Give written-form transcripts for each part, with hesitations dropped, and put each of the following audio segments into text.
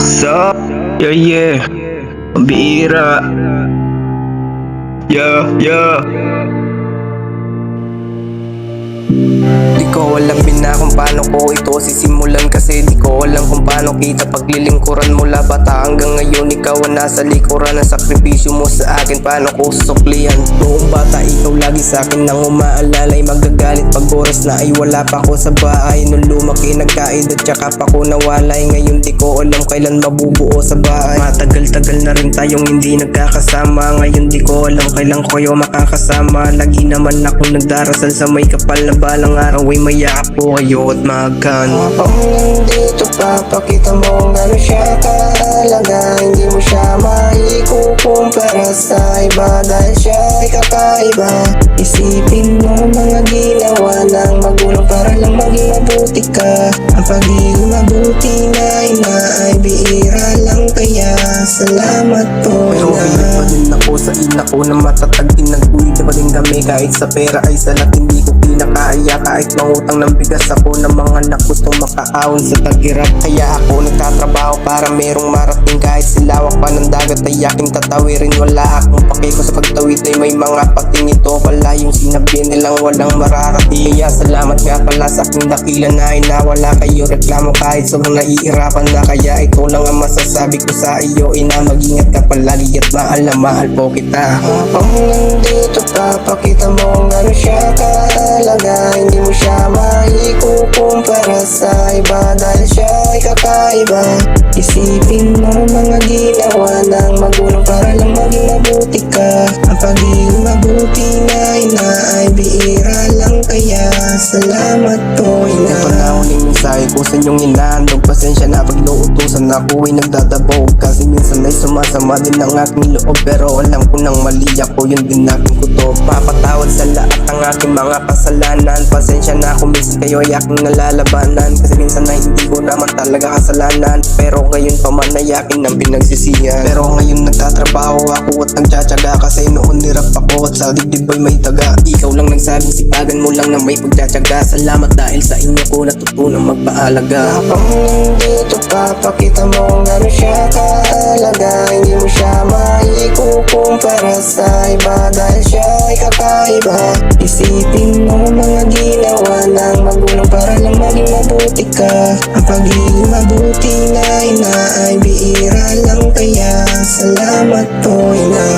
Sup? Yeah, yeah. Pambihira. Yeah, yeah. Di ko alam na kung paano ko ito sisimulan, kasi di ko alam kung paano kita paglilingkuran. Mula bata hanggang ngayon ikaw ang nasa likuran. Ang sakripisyo mo sa akin, paano ko susuklihan? Noong bata ikaw lagi sa akin nang umaalalay. Magagalit pag oras na ay wala pa ko sa bahay. Nung lumaki nagkaedad tsaka pa ko nawalay. Ngayon di ko alam kailan mabubuo sa bahay. Matagal-tagal na rin tayong hindi nagkakasama. Ngayon di ko alam kailan ko kayo makakasama. Lagi naman akong nagdarasal sa may kapal na balang araw ay mayakap po kayo at magan. Habang nandito papakita mo kung gano'n siya kahalaga. Hindi mo siya maikukumpara sa iba dahil siya ay kakaiba. Isipin mo mga ginawa ng magulang para lang maging mabuti ka. Ang pagiging mabuti na ina ay bihira lang, kaya salamat po pero hilig pa din ako sa ina ko na matatag din. Nagbuhay pa din kami kahit sa pera ay salat. Hindi ko kinakaya kahit mangutang ng bigas ako ng mga anak gustong makaahon sa tagirap. Kaya ako nagtatrabaho para merong marating. Kahit silawak pa ng dagat ay aking tatawirin. Wala akong pake ko sa pagtawid ay may mga pating. Ito pala yung sinabi nilang walang mararating. Kaya salamat nga pala sa aking dakila na inawala kayo reklamo kahit sobrang naiirapan na. Kaya ito lang ang masasabi ko sa iyo, ina, mag-ingat ka palagi at mahal po kita. Habang nandito papakita mo kung gano'n siya kahalaga. Hindi mo siya maikukumpara sa iba dahil siya ay kakaiba. Isipin mo mga ginawa ng magulang para lang maging mabuti ka. Ang pagiging mabuti na ina ay bihira lang, kaya salamat po ina. Ito na huling mensahe ko sa inyong inahandog. Pasensya na pag nauutusan ako ay nagdadabog, kasi minsan ay sumasama din ang aking loob. Pero alam ko nang mali ako, yun din aking kuto. Papatawad sa lahat ng aking mga kasalanan. Pasensya na kung minsan kayo ay aking nalalabanan, kasi minsan na hindi ko naman talaga kasalanan. Pero ngayon pa man ay akin ang pinagsisihan. Pero ngayon nagtatrabaho ako at nagtsatsaga, kasi noon nirap ako at sa dibdib ay may taga. Ikaw lang nagsabing sipagan mo lang na may pagtsatsaga. Salamat dahil sa inyo ko natutunang magpaalaga. Habang nandito papakita mo kung gano'n siya kahalaga. Hindi mo siya maikukumpara sa iba dahil siya ay kakaiba. Isipin mo mga ginawa ng magulang para lang maging mabuti ka. Ang pagiging mabuti na ina ay bihira lang, kaya salamat po ina.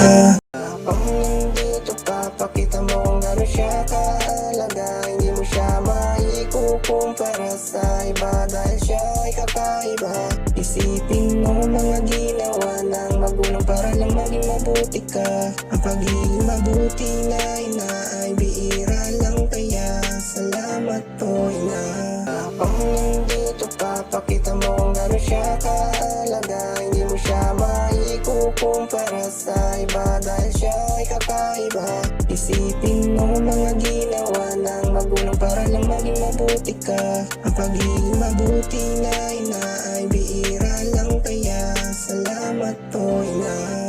Habang nandito papakita mo kung gano'n siya kahalaga. Hindi mo siya maikukumpara sa iba dahil siya ay kakaiba. Isipin mo mga ginawa ng magulang para lang maging mabuti ka. Ang pagiging mabuti na ina ay bihira lang, kaya salamat po ina. Habang nandito papakita mo kung gano'n siya kahalaga. Hindi mo siya maikukumpara sa iba dahil siya ay kakaiba. Isipin mo mga ginawa ng magulang para lang maging mabuti ka. Ang pagiging mabuti na ina ay bihira lang, kaya salamat po ina.